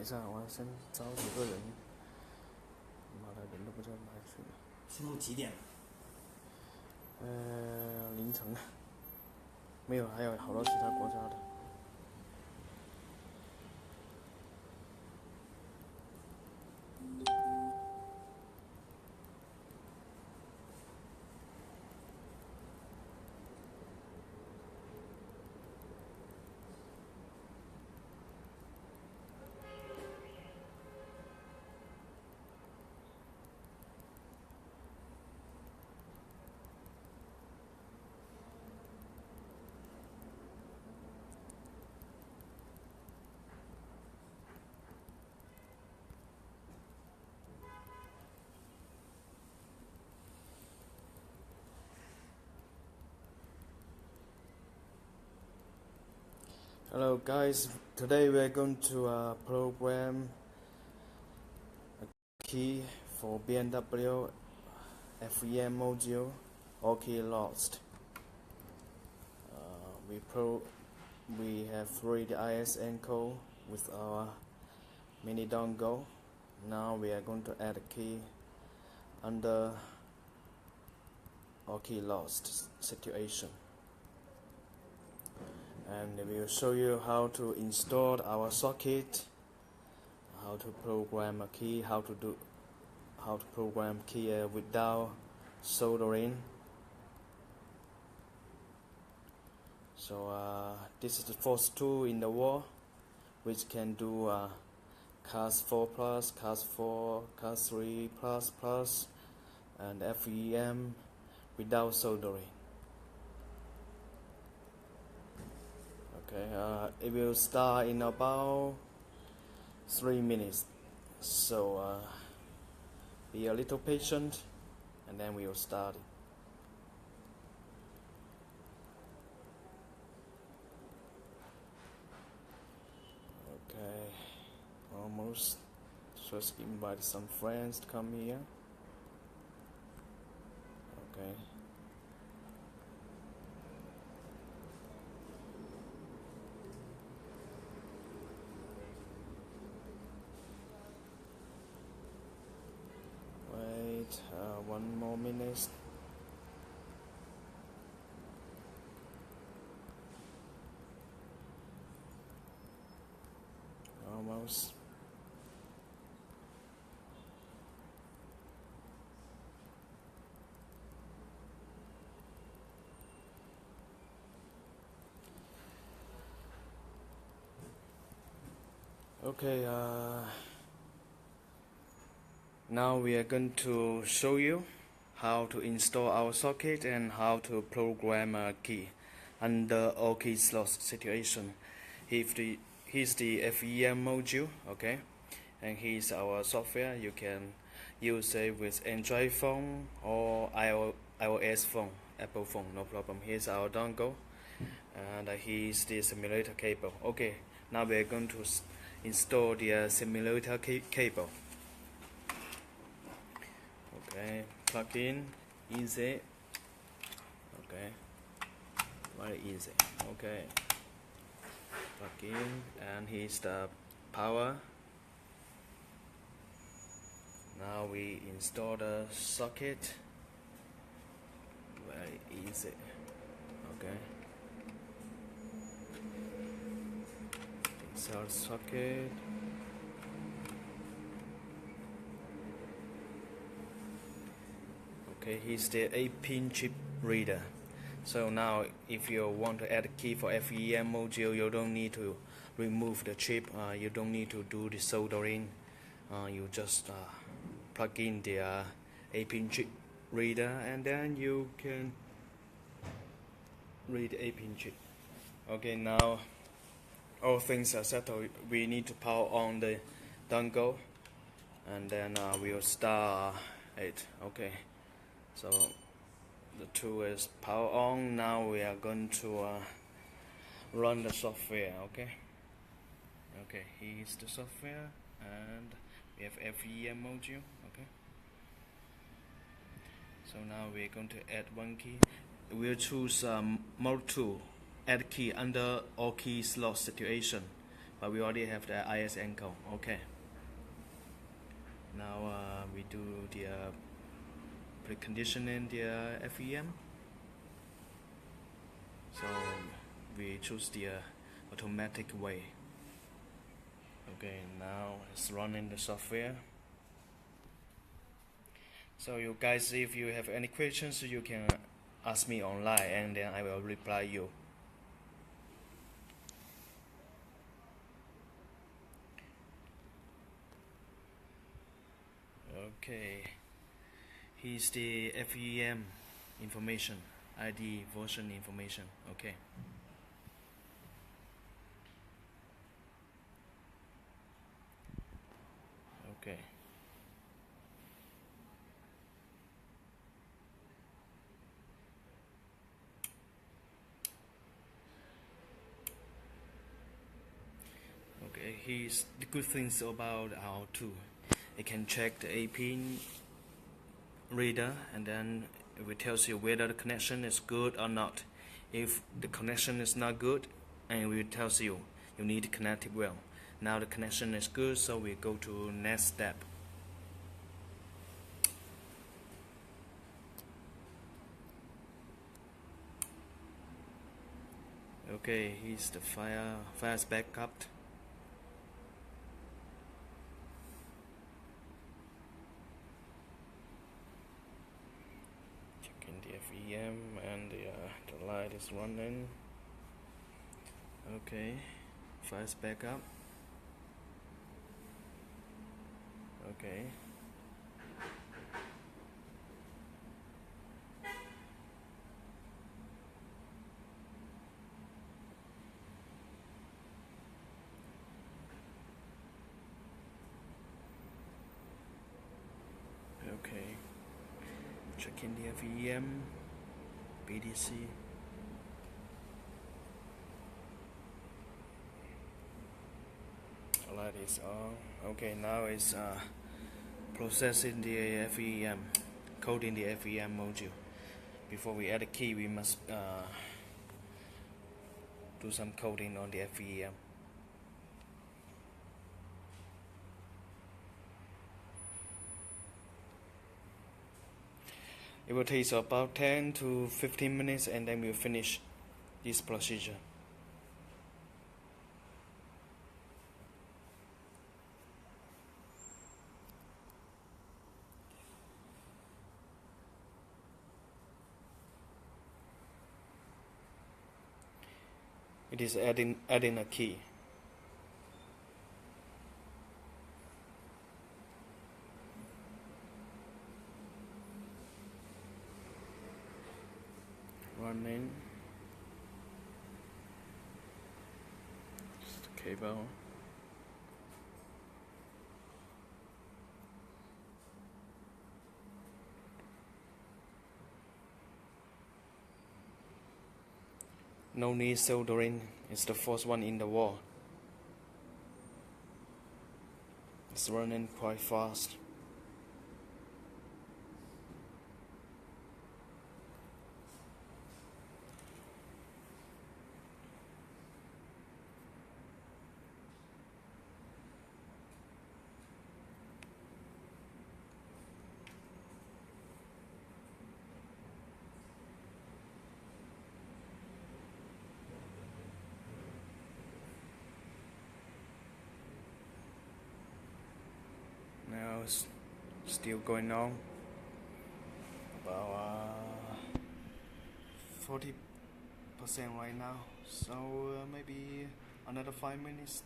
一下，我先找几个人，妈的，人都不知道哪里去了。现在几点了？凌晨，没有，还有好多其他国家的。Hello guys, today we are going to program a key for BMW FEM module, all key lost. We have read the ISN code with our mini dongle. Now we are going to add a key under all key lost situation. And we will show you how to install our socket, how to program a key, how to program key without soldering. So this is the first tool in the wall, which can do keys 4 plus, keys 4, keys 3 plus, and FEM without soldering. Okay, it will start in about 3 minutes, so be a little patient, and then we will start it. Okay, almost. Just invite some friends to come here. Okay. Wait, 1 more minute. Almost. Okay, now we are going to show you how to install our socket and how to program a key under all keys lost situation. Here's the FEM module, okay, and here's our software. You can use it with Android phone or iOS phone, Apple phone, no problem. Here's our dongle, and here's the simulator cable. Okay, now we're going to install the simulator cable. Okay, plug in, easy. Okay, very easy. Okay, plug in, and here's the power. Now we install the socket. Very easy. Okay, insert socket. Okay, here's the 8-pin chip reader. So now if you want to add a key for FEM module, you don't need to remove the chip, you don't need to do the soldering. You just plug in the 8-pin chip reader, and then you can read the 8-pin chip. Okay, now all things are settled. We need to power on the dongle, and then we'll start it. Okay, so the tool is power on. Now we are going to run the software. Okay, here's the software, and we have FEM module. Okay, so now we're going to add one key. We'll choose mode 2, add key under all keys lost situation, but we already have the ISN code. Okay. Now we do the preconditioning the FEM. So we choose the automatic way. Okay, now it's running the software. So you guys, if you have any questions, you can ask me online and then I will reply you. Okay, here's the FEM information, ID version information. Okay. Okay. Okay, here's the good things about our tool. It can check the A pin reader and then it will tell you whether the connection is good or not. If the connection is not good, and it will tell you you need to connect it well. Now the connection is good, so we go to next step. Okay, here's the files backup. Checking the FEM and the light is running. Okay, files backup. Okay. Okay, checking the FEM, BDC. Light is on. Okay, now it's processing the FEM, coding the FEM module. Before we add a key, we must do some coding on the FEM. It will take about 10 to 15 minutes and then we'll finish this procedure. It is adding a key. Running. Just the cable. No need soldering, it's the first one in the wall. It's running quite fast. Now it's still going on. About 40% right now. So maybe another 5 minutes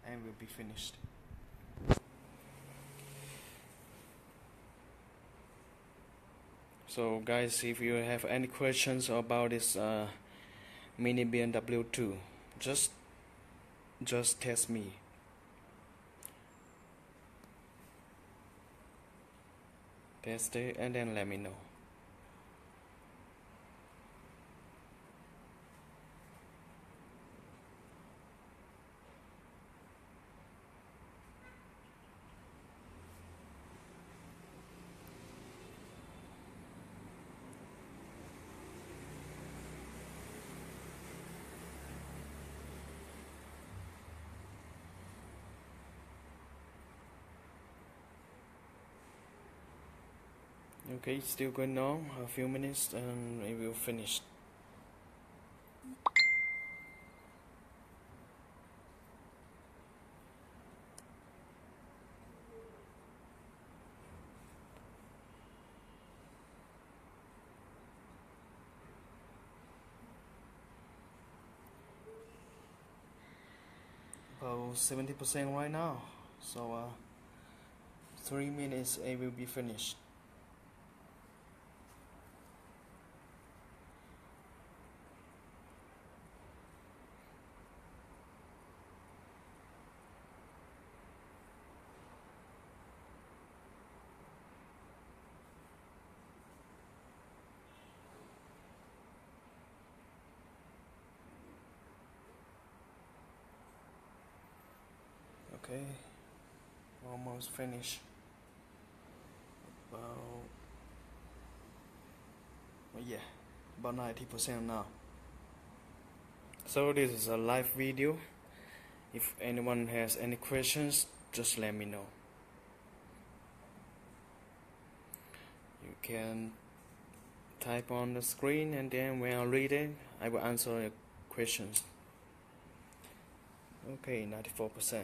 and we'll be finished. So guys, if you have any questions about this mini BMW 2, just test me. Test it and then let me know. Okay, it's still going on a few minutes and it will finish. About 70% right now, so 3 minutes it will be finished. Okay, almost finished. About, well, yeah, about 90% now. So this is a live video. If anyone has any questions, just let me know. You can type on the screen, and then when I read it, I will answer your questions. Okay, 94%.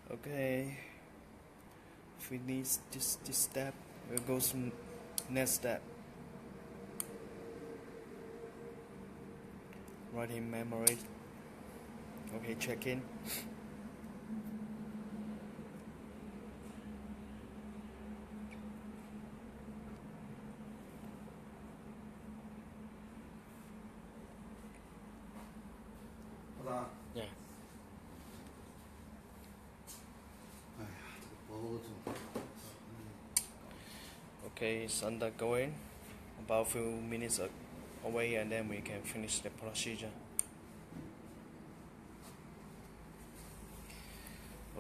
Okay, finish this step. We'll go to next step. Write in memory. Okay, check in. Yeah. Okay, it's undergoing. About a few minutes away, and then we can finish the procedure.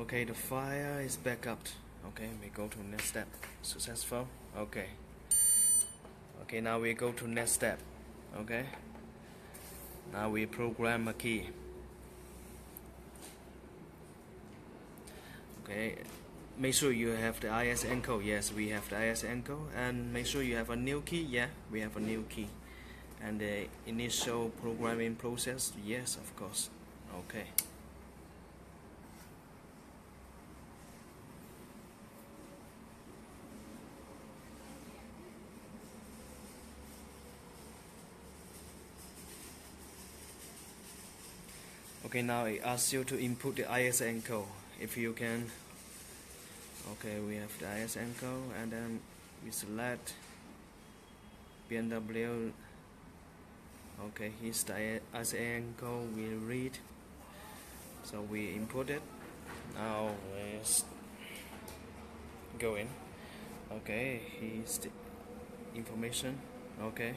Okay, the fire is back up. Okay, we go to next step. Successful. Okay. Okay, now we go to next step. Okay. Now we program a key. Okay. Make sure you have the ISN code. Yes, we have the ISN code. And make sure you have a new key. Yeah, we have a new key. And the initial programming process. Yes, of course. Okay. Okay, now it asks you to input the ISN code. If you can. Okay, we have the ISN code, and then we select BMW. Okay, here's the ISN code we read. So we input it. Now let's go in. Okay, here's the information. Okay.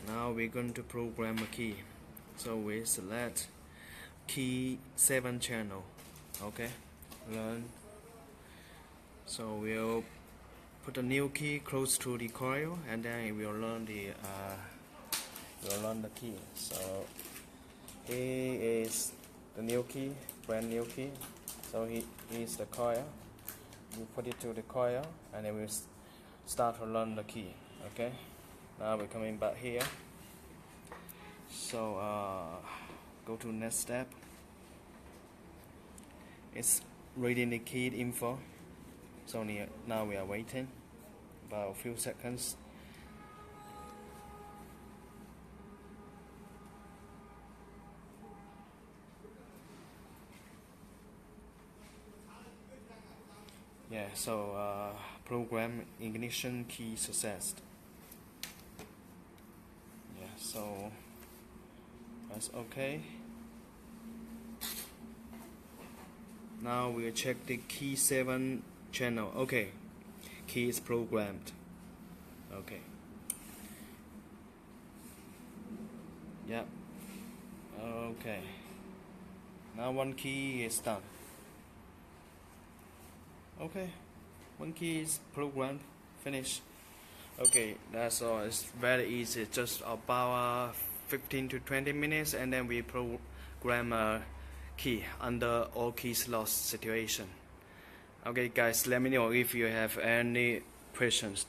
Now we're going to program a key. So we select key 7 channel. Okay, learn. So we'll put a new key close to the coil, and then we'll learn the key. So here is the new key, brand new key. So here is the coil. You put it to the coil, and then we'll start to learn the key. Okay. Now we're coming back here. So go to next step. It's reading the key info. So now we are waiting about a few seconds. Yeah, so program ignition key success. Yeah, so that's okay. Now we'll check the key 7 channel. Okay, key is programmed. Okay, Yeah. Okay. Now one key is done. Okay. One key is programmed. Finished. Okay, that's all. It's very easy. Just about 15 to 20 minutes, and then we program a key under all keys lost situation. Okay, guys, let me know if you have any questions.